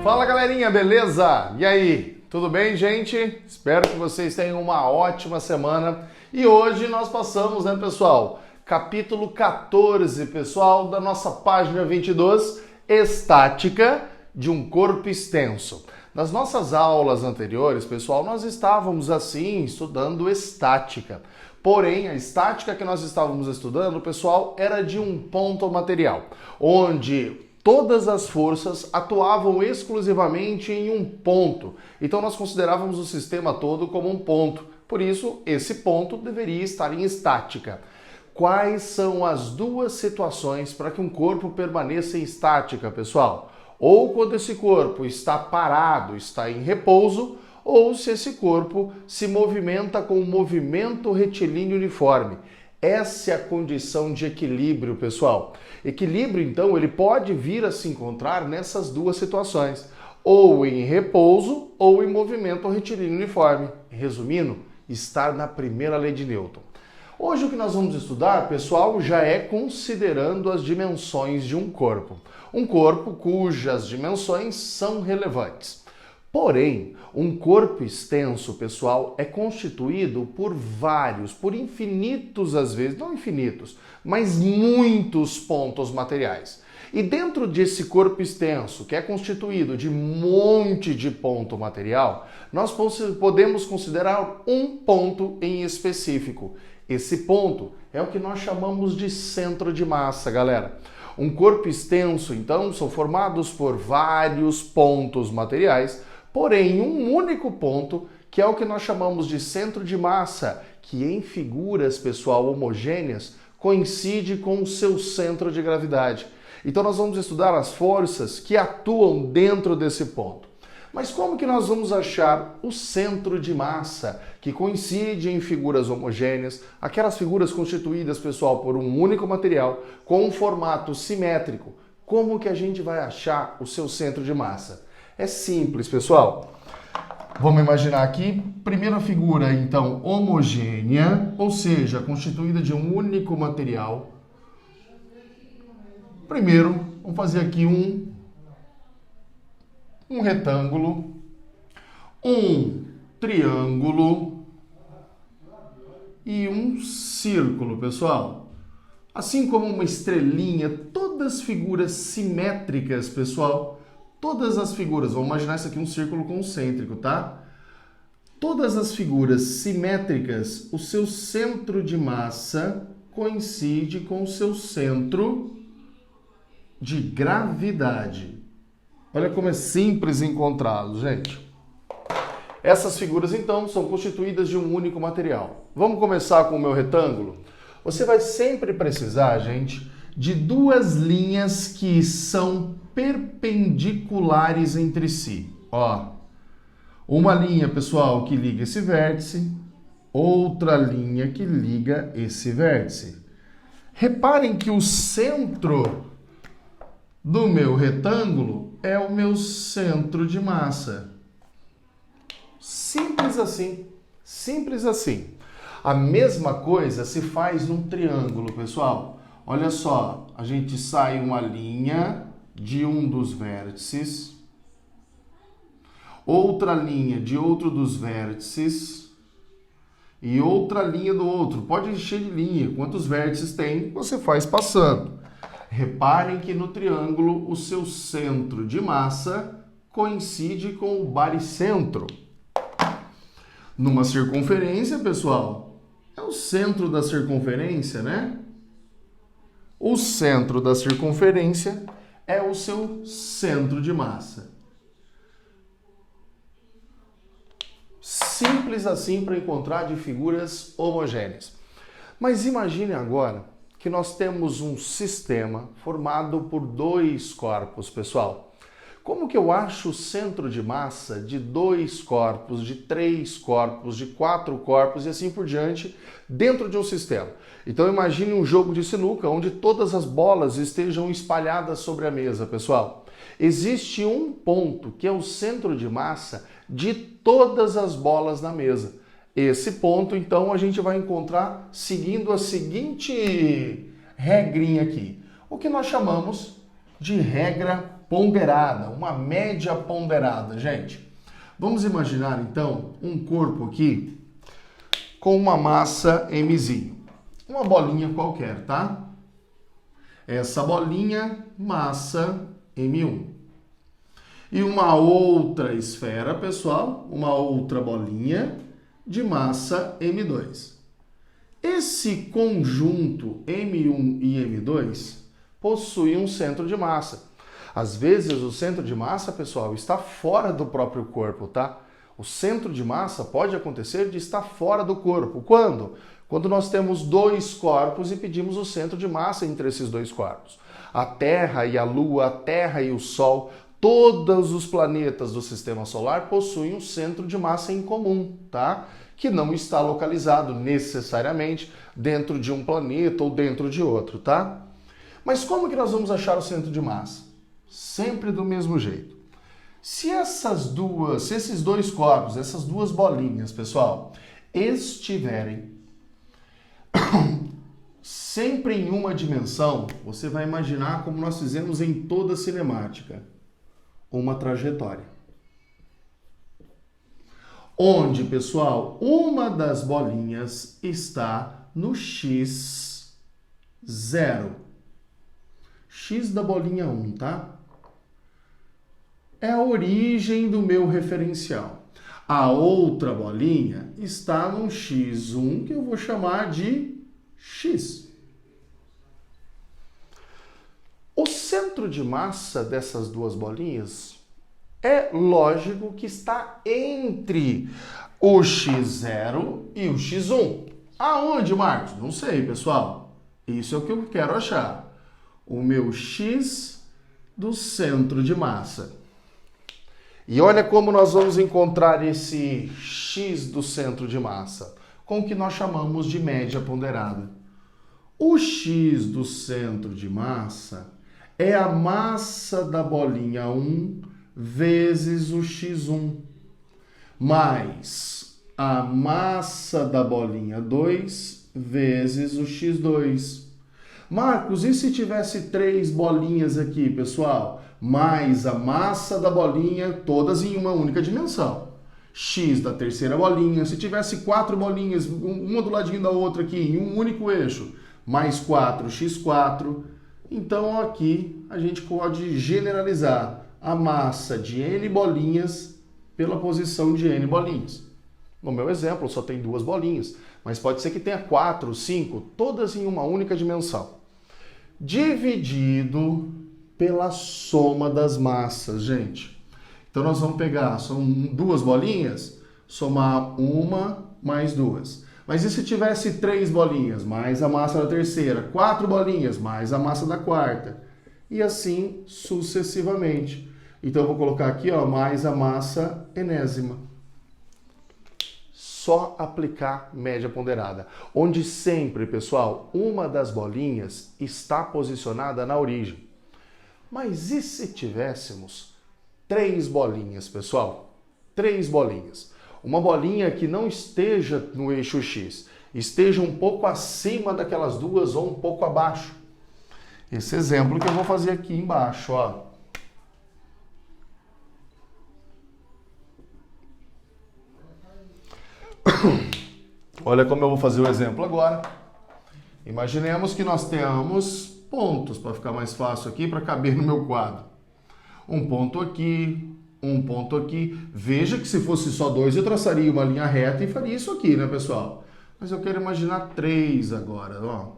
Fala galerinha, beleza? E aí, tudo bem, gente? Espero que vocês tenham uma ótima semana. E hoje nós passamos, né, pessoal? Capítulo 14, pessoal, da nossa página 22, estática de um corpo extenso. Nas nossas aulas anteriores, pessoal, nós estávamos assim estudando estática. Porém, a estática que nós estávamos estudando, pessoal, era de um ponto material, onde todas as forças atuavam exclusivamente em um ponto. Então nós considerávamos o sistema todo como um ponto. Por isso, esse ponto deveria estar em estática. Quais são as duas situações para que um corpo permaneça em estática, pessoal? Ou quando esse corpo está parado, está em repouso, ou se esse corpo se movimenta com um movimento retilíneo uniforme. Essa é a condição de equilíbrio, pessoal. Equilíbrio, então, ele pode vir a se encontrar nessas duas situações, ou em repouso ou em movimento retilíneo uniforme. Resumindo, estar na primeira lei de Newton. Hoje o que nós vamos estudar, pessoal, já é considerando as dimensões de um corpo. Um corpo cujas dimensões são relevantes. Porém, um corpo extenso, pessoal, é constituído por infinitos às vezes, não infinitos, mas muitos pontos materiais. E dentro desse corpo extenso, que é constituído de um monte de ponto material, nós podemos considerar um ponto em específico. Esse ponto é o que nós chamamos de centro de massa, galera. Um corpo extenso, então, são formados por vários pontos materiais, porém, um único ponto, que é o que nós chamamos de centro de massa, que em figuras, pessoal, homogêneas, coincide com o seu centro de gravidade. Então nós vamos estudar as forças que atuam dentro desse ponto. Mas como que nós vamos achar o centro de massa, que coincide em figuras homogêneas, aquelas figuras constituídas, pessoal, por um único material, com um formato simétrico? Como que a gente vai achar o seu centro de massa? É simples, pessoal. Vamos imaginar aqui, primeira figura, então, homogênea, ou seja, constituída de um único material. Primeiro, vamos fazer aqui um retângulo, um triângulo e um círculo, pessoal. Assim como uma estrelinha, todas figuras simétricas, pessoal. Todas as figuras, vamos imaginar isso aqui um círculo concêntrico, tá? Todas as figuras simétricas, o seu centro de massa coincide com o seu centro de gravidade. Olha como é simples encontrá-los, gente. Essas figuras, então, são constituídas de um único material. Vamos começar com o meu retângulo? Você vai sempre precisar, gente, de duas linhas que são perpendiculares entre si. Ó, uma linha, pessoal, que liga esse vértice, outra linha que liga esse vértice. Reparem que o centro do meu retângulo é o meu centro de massa. Simples assim, simples assim. A mesma coisa se faz num triângulo, pessoal. Olha só, a gente sai uma linha de um dos vértices, outra linha de outro dos vértices e outra linha do outro. Pode encher de linha, quantos vértices tem, você faz passando. Reparem que no triângulo o seu centro de massa coincide com o baricentro. Numa circunferência, pessoal, é o centro da circunferência, né? O centro da circunferência é o seu centro de massa. Simples assim para encontrar de figuras homogêneas. Mas imagine agora que nós temos um sistema formado por dois corpos, pessoal. Como que eu acho o centro de massa de dois corpos, de três corpos, de quatro corpos e assim por diante dentro de um sistema? Então imagine um jogo de sinuca onde todas as bolas estejam espalhadas sobre a mesa, pessoal. Existe um ponto que é o centro de massa de todas as bolas na mesa. Esse ponto, então, a gente vai encontrar seguindo a seguinte regrinha aqui. O que nós chamamos de regra ponderada, uma média ponderada, gente. Vamos imaginar, então, um corpo aqui com uma massa Mzinho. Uma bolinha qualquer, tá? Essa bolinha, massa M1. E uma outra esfera, pessoal, uma outra bolinha de massa M2. Esse conjunto M1 e M2 possui um centro de massa. Às vezes o centro de massa, pessoal, está fora do próprio corpo, tá? O centro de massa pode acontecer de estar fora do corpo. Quando? Quando nós temos dois corpos e pedimos o centro de massa entre esses dois corpos. A Terra e a Lua, a Terra e o Sol, todos os planetas do Sistema Solar possuem um centro de massa em comum, tá? Que não está localizado necessariamente dentro de um planeta ou dentro de outro, tá? Mas como que nós vamos achar o centro de massa? Sempre do mesmo jeito. Se esses dois corpos, essas duas bolinhas, pessoal, estiverem sempre em uma dimensão, você vai imaginar como nós fizemos em toda a cinemática, uma trajetória. Onde, pessoal, uma das bolinhas está no x0. X da bolinha 1, tá? É a origem do meu referencial. A outra bolinha está no x1, que eu vou chamar de x. O centro de massa dessas duas bolinhas é lógico que está entre o x0 e o x1. Aonde, Marcos? Não sei, pessoal. Isso é o que eu quero achar. O meu x do centro de massa. E olha como nós vamos encontrar esse x do centro de massa, com o que nós chamamos de média ponderada. O x do centro de massa é a massa da bolinha 1 vezes o x1, mais a massa da bolinha 2 vezes o x2. Marcos, e se tivesse 3 bolinhas aqui, pessoal? Mais a massa da bolinha, todas em uma única dimensão. X da terceira bolinha. Se tivesse 4 bolinhas, uma do ladinho da outra aqui, em um único eixo, mais 4, x4. Então aqui a gente pode generalizar a massa de n bolinhas pela posição de n bolinhas. No meu exemplo só tem 2 bolinhas, mas pode ser que tenha 4, 5, todas em uma única dimensão. Dividido pela soma das massas, gente. Então nós vamos pegar, são 2 bolinhas, somar uma mais 2. Mas e se tivesse 3 bolinhas, mais a massa da terceira, 4 bolinhas, mais a massa da quarta, e assim sucessivamente. Então eu vou colocar aqui, ó, mais a massa enésima. Só aplicar média ponderada, onde sempre, pessoal, uma das bolinhas está posicionada na origem. Mas e se tivéssemos 3 bolinhas, pessoal? 3 bolinhas. Uma bolinha que não esteja no eixo X, esteja um pouco acima daquelas duas ou um pouco abaixo. Esse exemplo que eu vou fazer aqui embaixo, ó. Olha como eu vou fazer o exemplo agora. Imaginemos que nós tenhamos pontos, para ficar mais fácil aqui, para caber no meu quadro. Um ponto aqui, um ponto aqui. Veja que se fosse só 2, eu traçaria uma linha reta e faria isso aqui, né, pessoal? Mas eu quero imaginar 3 agora, ó.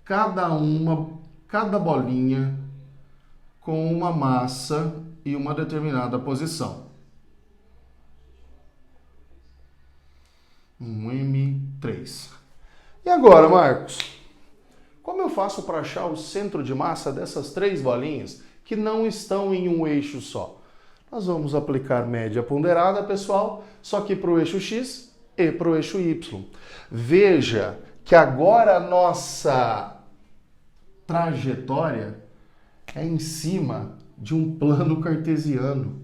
Cada bolinha com uma massa e uma determinada posição. Um M3. E agora, Marcos? Como eu faço para achar o centro de massa dessas 3 bolinhas que não estão em um eixo só? Nós vamos aplicar média ponderada, pessoal, só que para o eixo X e para o eixo Y. Veja que agora a nossa trajetória é em cima de um plano cartesiano.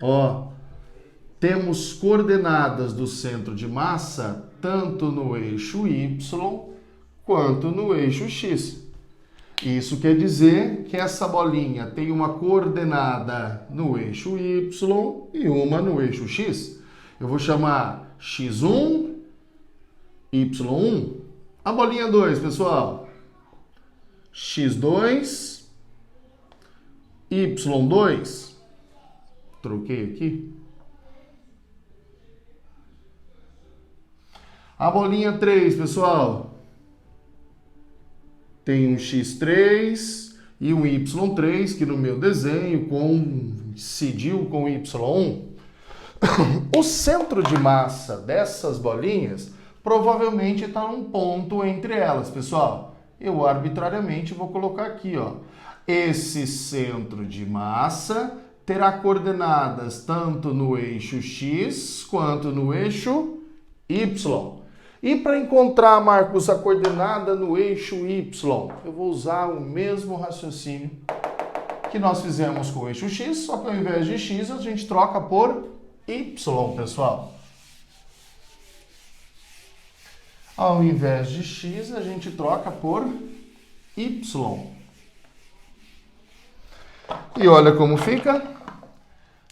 Ó, temos coordenadas do centro de massa tanto no eixo Y quanto no eixo X. Isso quer dizer que essa bolinha tem uma coordenada no eixo Y e uma no eixo X. Eu vou chamar X1, Y1. A bolinha 2, pessoal. X2, Y2. Troquei aqui. A bolinha 3, pessoal. Tem um X3 e um Y3, que no meu desenho coincidiu com o Y1. O centro de massa dessas bolinhas provavelmente está num ponto entre elas, pessoal. Eu arbitrariamente vou colocar aqui, ó. Esse centro de massa terá coordenadas tanto no eixo X quanto no eixo Y. E para encontrar, Marcos, a coordenada no eixo Y, eu vou usar o mesmo raciocínio que nós fizemos com o eixo X, só que ao invés de X a gente troca por Y, pessoal. Ao invés de X a gente troca por Y. E olha como fica.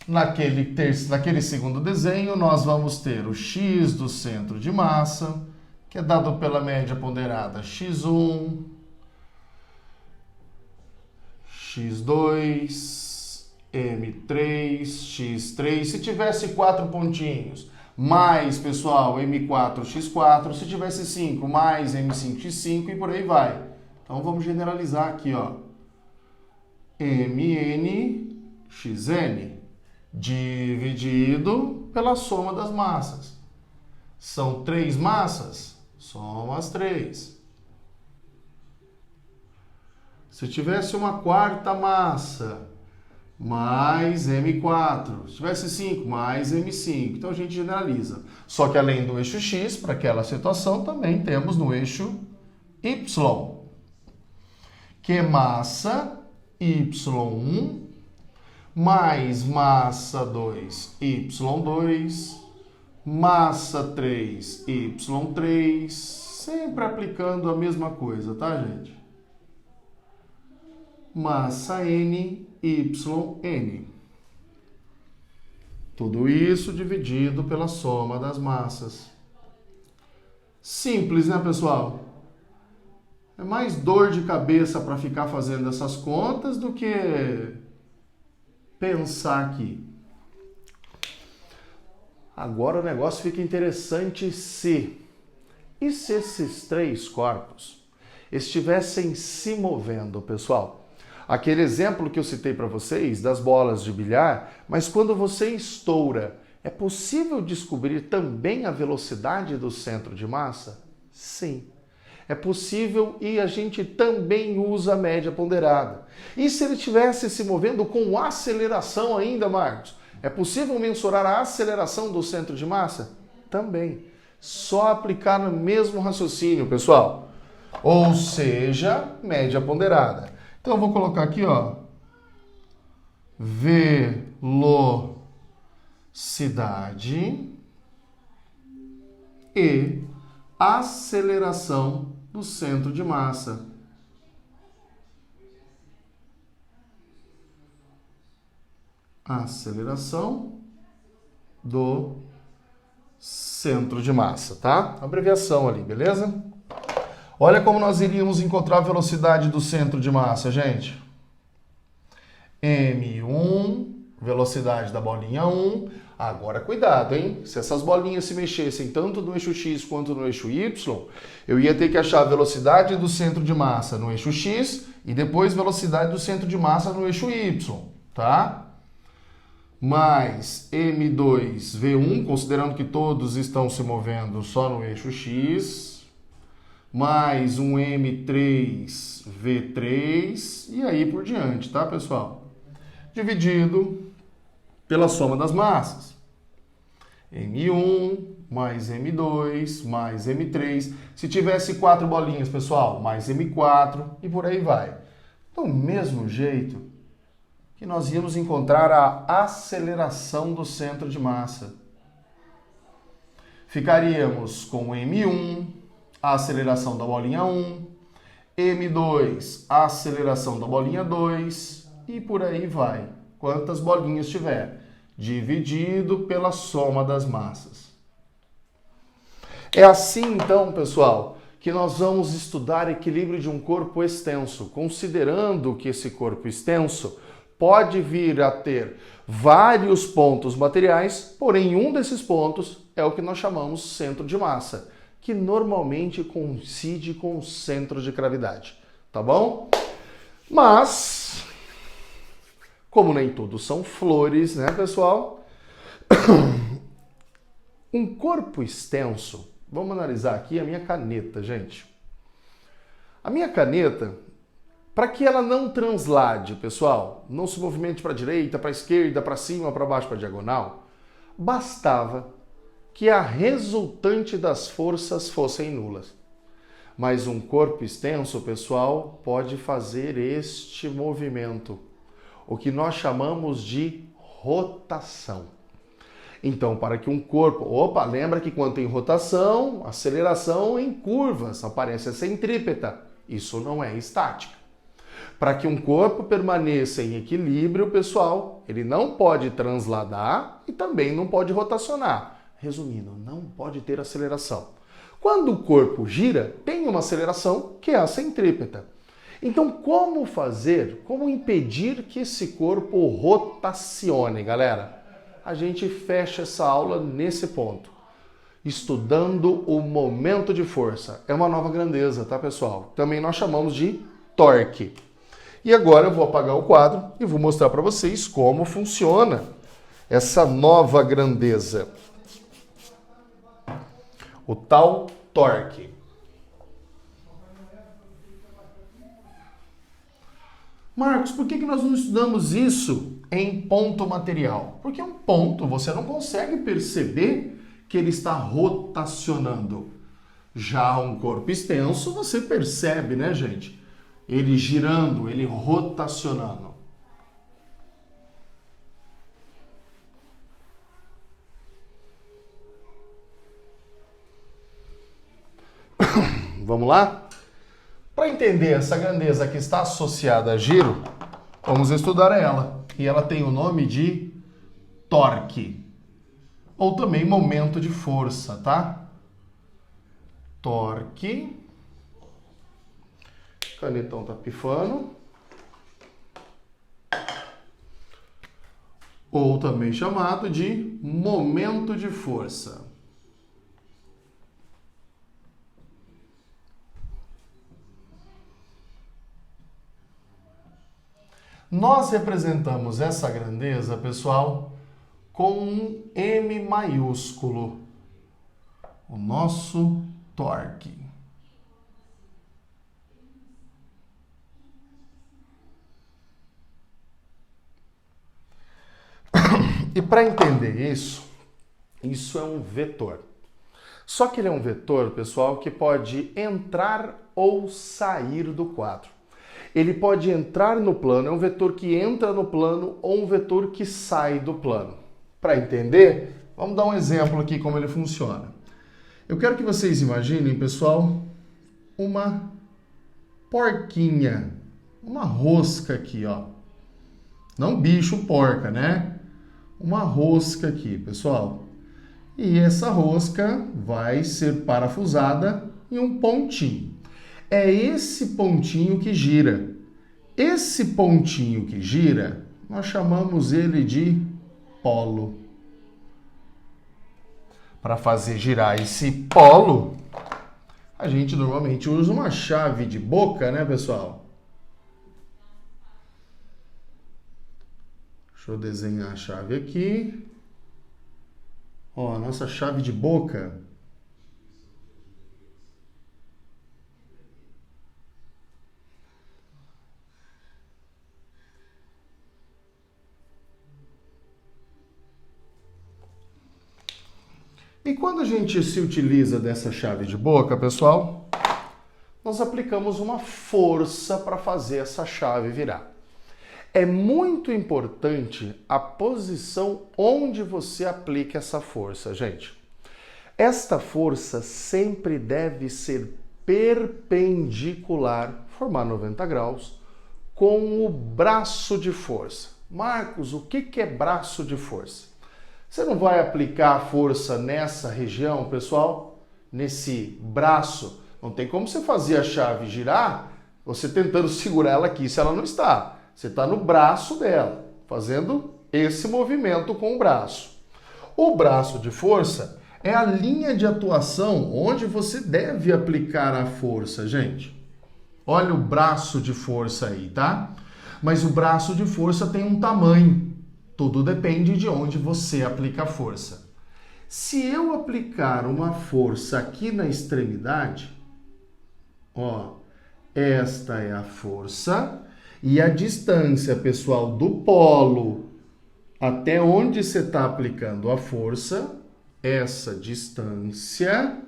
Naquele segundo desenho, nós vamos ter o X do centro de massa, que é dado pela média ponderada X1, X2, M3, X3. Se tivesse 4 pontinhos, mais, pessoal, M4, X4. Se tivesse 5, mais M5, X5 e por aí vai. Então, vamos generalizar aqui, ó. MN, XN. Dividido pela soma das massas. São 3 massas? Soma as 3. Se tivesse uma quarta massa, mais M4. Se tivesse 5, mais M5. Então a gente generaliza. Só que além do eixo X, para aquela situação, também temos no eixo Y. Que é massa Y1 mais massa 2, Y2, massa 3, Y3, sempre aplicando a mesma coisa, tá, gente? Massa N, YN. Tudo isso dividido pela soma das massas. Simples, né, pessoal? É mais dor de cabeça para ficar fazendo essas contas do que pensar aqui. Agora o negócio fica interessante e se esses 3 corpos estivessem se movendo, pessoal? Aquele exemplo que eu citei para vocês das bolas de bilhar, mas quando você estoura, é possível descobrir também a velocidade do centro de massa? Sim. É possível e a gente também usa a média ponderada. E se ele estivesse se movendo com aceleração ainda, Marcos? É possível mensurar a aceleração do centro de massa? Também. Só aplicar no mesmo raciocínio, pessoal. Ou seja, média ponderada. Então eu vou colocar aqui, ó. Velocidade e aceleração do centro de massa. Aceleração do centro de massa, tá? Abreviação ali, beleza? Olha como nós iríamos encontrar a velocidade do centro de massa, gente. M1, velocidade da bolinha 1. Agora, cuidado, hein? Se essas bolinhas se mexessem tanto no eixo X quanto no eixo Y, eu ia ter que achar a velocidade do centro de massa no eixo X e depois velocidade do centro de massa no eixo Y, tá? Mais M2V1, considerando que todos estão se movendo só no eixo X, mais um M3V3 e aí por diante, tá, pessoal? Dividido pela soma das massas. M1 mais M2 mais M3. Se tivesse 4 bolinhas, pessoal, mais M4 e por aí vai. Do mesmo jeito que nós íamos encontrar a aceleração do centro de massa. Ficaríamos com M1, a aceleração da bolinha 1, M2, aceleração da bolinha 2 e por aí vai. Quantas bolinhas tiver, dividido pela soma das massas. É assim então, pessoal, que nós vamos estudar equilíbrio de um corpo extenso, considerando que esse corpo extenso pode vir a ter vários pontos materiais, porém um desses pontos é o que nós chamamos centro de massa, que normalmente coincide com o centro de gravidade, tá bom? Mas, como nem tudo são flores, né, pessoal? Um corpo extenso, vamos analisar aqui a minha caneta, gente. A minha caneta, para que ela não translade, pessoal, não se movimente para a direita, para a esquerda, para cima, para baixo, para a diagonal, bastava que a resultante das forças fossem nulas. Mas um corpo extenso, pessoal, pode fazer este movimento, o que nós chamamos de rotação. Então, para que um corpo... lembra que quando tem rotação, aceleração em curvas, aparece a centrípeta. Isso não é estática. Para que um corpo permaneça em equilíbrio, pessoal, ele não pode transladar e também não pode rotacionar. Resumindo, não pode ter aceleração. Quando o corpo gira, tem uma aceleração que é a centrípeta. Então, como fazer, como impedir que esse corpo rotacione, galera? A gente fecha essa aula nesse ponto, estudando o momento de força. É uma nova grandeza, tá, pessoal? Também nós chamamos de torque. E agora eu vou apagar o quadro e vou mostrar para vocês como funciona essa nova grandeza. O tal torque. Marcos, por que nós não estudamos isso em ponto material? Porque um ponto você não consegue perceber que ele está rotacionando. Já um corpo extenso você percebe, né, gente? Ele girando, ele rotacionando. Vamos lá? Para entender essa grandeza que está associada a giro, vamos estudar ela. E ela tem o nome de torque. Ou também momento de força, tá? Torque. Canetão tá pifando. Ou também chamado de momento de força. Nós representamos essa grandeza, pessoal, com um M maiúsculo, o nosso torque. E para entender isso é um vetor. Só que ele é um vetor, pessoal, que pode entrar ou sair do quadro. Ele pode entrar no plano, é um vetor que entra no plano ou um vetor que sai do plano. Para entender, vamos dar um exemplo aqui como ele funciona. Eu quero que vocês imaginem, pessoal, uma porquinha, uma rosca aqui, ó. Não bicho, porca, né? Uma rosca aqui, pessoal. E essa rosca vai ser parafusada em um pontinho. É esse pontinho que gira. Esse pontinho que gira, nós chamamos ele de polo. Para fazer girar esse polo, a gente normalmente usa uma chave de boca, né, pessoal? Deixa eu desenhar a chave aqui. Ó, a nossa chave de boca. E quando a gente se utiliza dessa chave de boca, pessoal, nós aplicamos uma força para fazer essa chave virar. É muito importante a posição onde você aplica essa força, gente. Esta força sempre deve ser perpendicular, formar 90 graus, com o braço de força. Marcos, o que é braço de força? Você não vai aplicar a força nessa região, pessoal? Nesse braço? Não tem como você fazer a chave girar, você tentando segurar ela aqui se ela não está. Você está no braço dela, fazendo esse movimento com o braço. O braço de força é a linha de atuação onde você deve aplicar a força, gente. Olha o braço de força aí, tá? Mas o braço de força tem um tamanho. Tudo depende de onde você aplica a força. Se eu aplicar uma força aqui na extremidade, ó, esta é a força e a distância, pessoal, do polo até onde você está aplicando a força, essa distância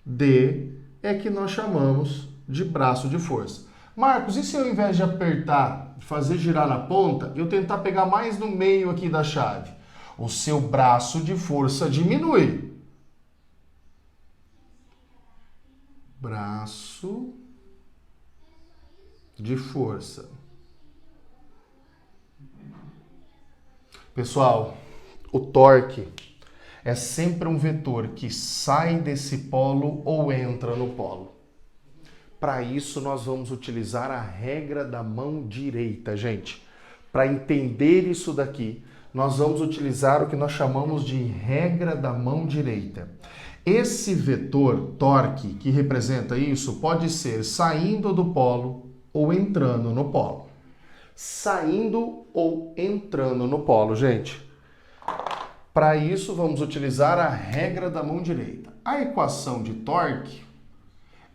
D é que nós chamamos de braço de força. Marcos, e se eu, ao invés de apertar, fazer girar na ponta, eu tentar pegar mais no meio aqui da chave? O seu braço de força diminui. Braço de força. Pessoal, o torque é sempre um vetor que sai desse polo ou entra no polo. Para isso, nós vamos utilizar a regra da mão direita, gente. Para entender isso daqui, nós vamos utilizar o que nós chamamos de regra da mão direita. Esse vetor, torque, que representa isso, pode ser saindo do polo ou entrando no polo. Saindo ou entrando no polo, gente. Para isso, vamos utilizar a regra da mão direita. A equação de torque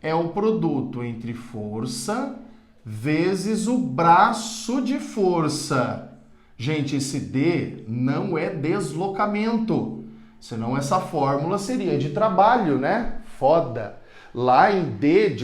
é o produto entre força vezes o braço de força. Gente, esse D não é deslocamento, senão essa fórmula seria de trabalho, né? Foda. Lá em D,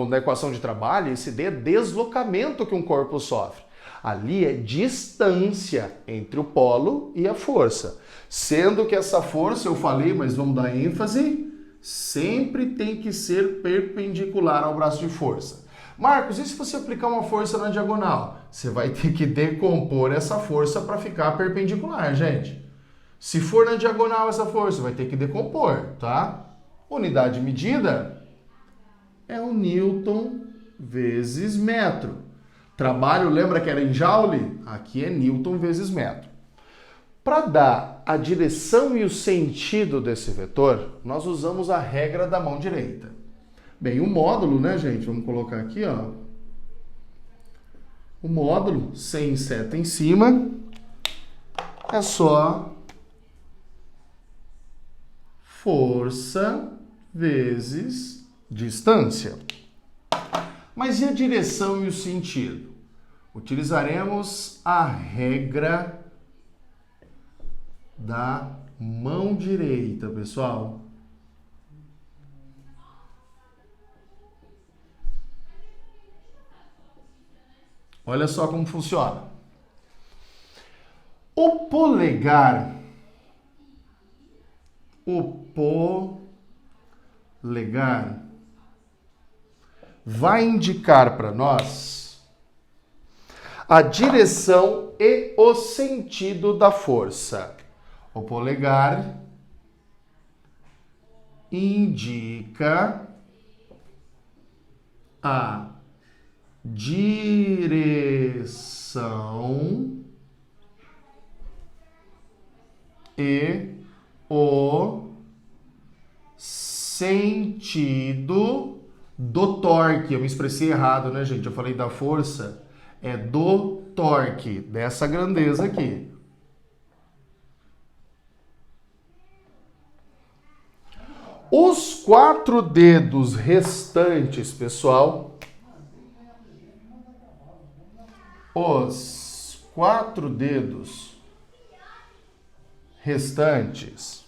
na equação de trabalho, esse D é deslocamento que um corpo sofre. Ali é distância entre o polo e a força. Sendo que essa força, eu falei, mas vamos dar ênfase, sempre tem que ser perpendicular ao braço de força. Marcos, e se você aplicar uma força na diagonal? Você vai ter que decompor essa força para ficar perpendicular, gente. Se for na diagonal essa força, vai ter que decompor, tá? Unidade de medida é o Newton vezes metro. Trabalho, lembra que era em joule? Aqui é Newton vezes metro. Para dar a direção e o sentido desse vetor, nós usamos a regra da mão direita. Bem, o módulo, né, gente? Vamos colocar aqui, ó. O módulo, sem seta em cima, é só força vezes distância. Mas e a direção e o sentido? Utilizaremos a regra da mão direita, pessoal. Olha só como funciona. O polegar vai indicar para nós a direção e o sentido da força. O polegar indica a direção e o sentido do torque. Eu me expressei errado, né, gente? Eu falei da força, é do torque, dessa grandeza aqui. Os 4 dedos restantes, pessoal, os 4 dedos restantes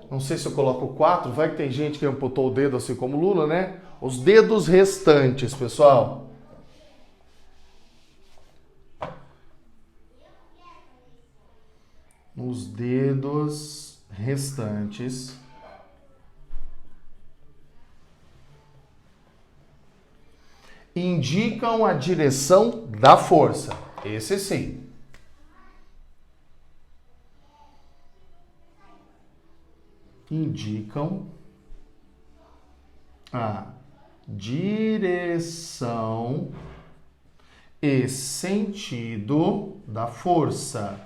não sei se eu coloco 4, vai que tem gente que amputou o dedo assim como Lula, né? Os dedos restantes, pessoal. os dedos restantes indicam a direção da força. Esse sim. Indicam a direção e sentido da força.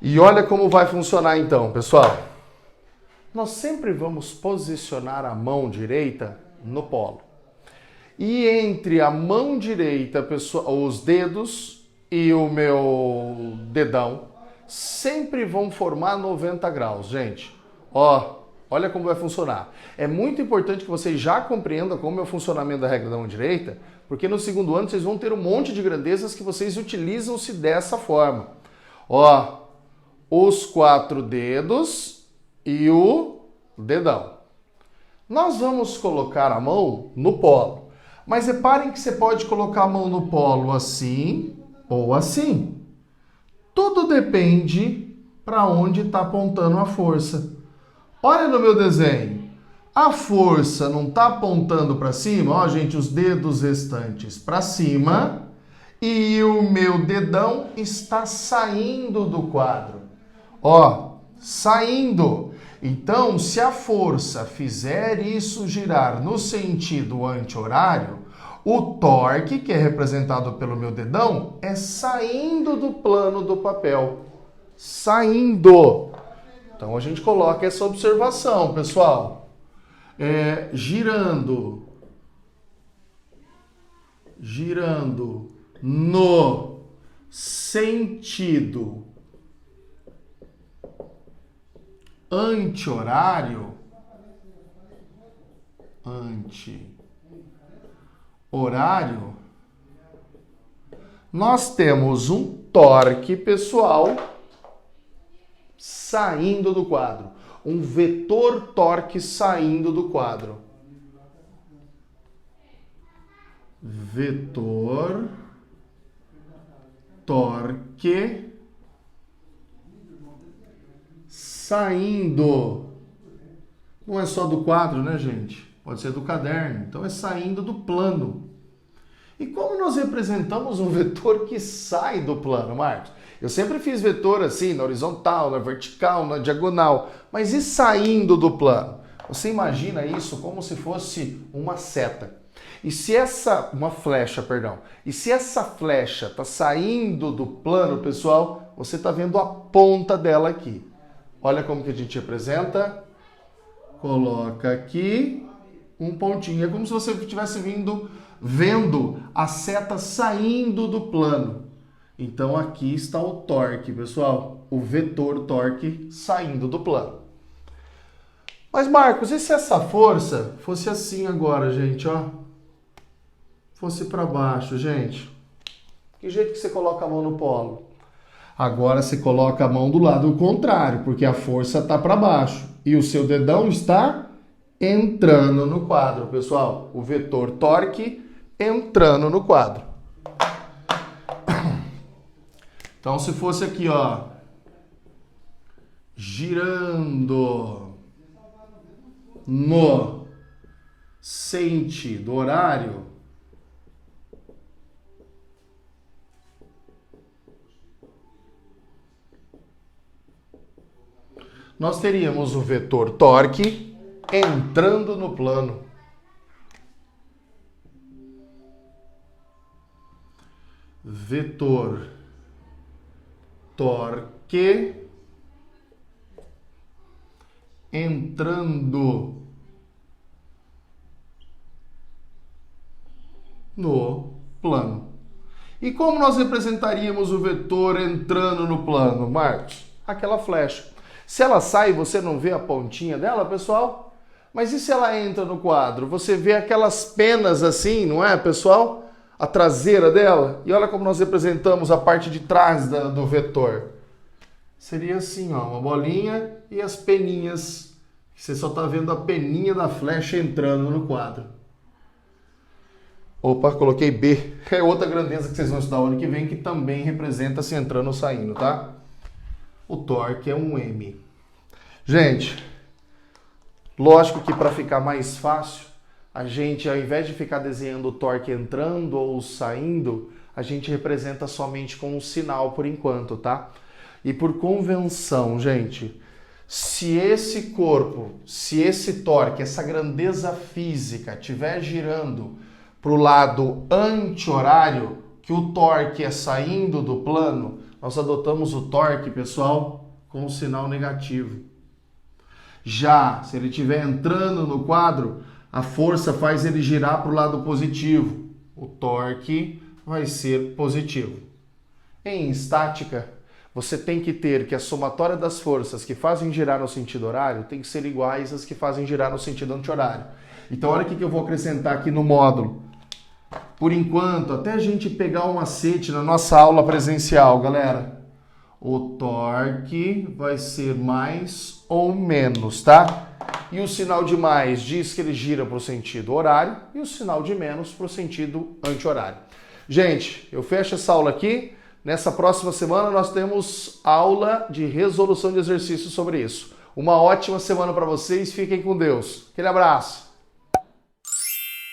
E olha como vai funcionar então, pessoal. Nós sempre vamos posicionar a mão direita no polo. E entre a mão direita, os dedos e o meu dedão sempre vão formar 90 graus, gente. Olha como vai funcionar. É muito importante que vocês já compreendam como é o funcionamento da regra da mão direita, porque no segundo ano vocês vão ter um monte de grandezas que vocês utilizam-se dessa forma. Os 4 dedos e o dedão. Nós vamos colocar a mão no polo. Mas reparem que você pode colocar a mão no polo assim ou assim. Tudo depende para onde está apontando a força. Olha no meu desenho. A força não está apontando para cima, gente, os dedos restantes para cima. E o meu dedão está saindo do quadro. Saindo. Então, se a força fizer isso girar no sentido anti-horário, o torque, que é representado pelo meu dedão, é saindo do plano do papel. Saindo. Então, a gente coloca essa observação, pessoal. Girando no sentido anti-horário, nós temos um torque, pessoal, saindo do quadro. Um vetor torque saindo do quadro. Vetor torque saindo. Não é só do quadro, né, gente? Pode ser do caderno. Então é saindo do plano. E como nós representamos um vetor que sai do plano, Marcos? Eu sempre fiz vetor assim, na horizontal, na vertical, na diagonal. Mas e saindo do plano? Você imagina isso como se fosse uma seta. Uma flecha, perdão. E se essa flecha está saindo do plano, pessoal, você está vendo a ponta dela aqui. Olha como que a gente representa. Coloca aqui um pontinho. É como se você estivesse vendo a seta saindo do plano. Então aqui está o torque, pessoal. O vetor torque saindo do plano. Mas, Marcos, e se essa força fosse assim agora, gente, Fosse para baixo, gente? Que jeito que você coloca a mão no polo? Agora você coloca a mão do lado contrário, porque a força está para baixo. E o seu dedão está entrando no quadro, pessoal. O vetor torque entrando no quadro. Então, se fosse aqui, girando no sentido horário, nós teríamos o vetor torque entrando no plano. Vetor torque entrando no plano. E como nós representaríamos o vetor entrando no plano, Marcos? Aquela flecha. Se ela sai, você não vê a pontinha dela, pessoal? Mas e se ela entra no quadro? Você vê aquelas penas assim, não é, pessoal? A traseira dela. E olha como nós representamos a parte de trás do vetor. Seria assim, uma bolinha e as peninhas. Você só está vendo a peninha da flecha entrando no quadro. Opa, coloquei B. É outra grandeza que vocês vão estudar o ano que vem, que também representa se entrando ou saindo, tá? O torque é um M. Gente, lógico que para ficar mais fácil, a gente, ao invés de ficar desenhando o torque entrando ou saindo, a gente representa somente com um sinal por enquanto, tá? E por convenção, gente, se esse corpo, se esse torque, essa grandeza física estiver girando para o lado anti-horário, que o torque é saindo do plano, nós adotamos o torque, pessoal, com um sinal negativo. Já, se ele estiver entrando no quadro, a força faz ele girar para o lado positivo. O torque vai ser positivo. Em estática, você tem que ter que a somatória das forças que fazem girar no sentido horário tem que ser iguais às que fazem girar no sentido anti-horário. Então, olha o que eu vou acrescentar aqui no módulo. Por enquanto, até a gente pegar um macete na nossa aula presencial, galera. O torque vai ser mais ou menos, tá? E o sinal de mais diz que ele gira para o sentido horário e o sinal de menos para o sentido anti-horário. Gente, eu fecho essa aula aqui. Nessa próxima semana nós temos aula de resolução de exercícios sobre isso. Uma ótima semana para vocês. Fiquem com Deus. Aquele abraço.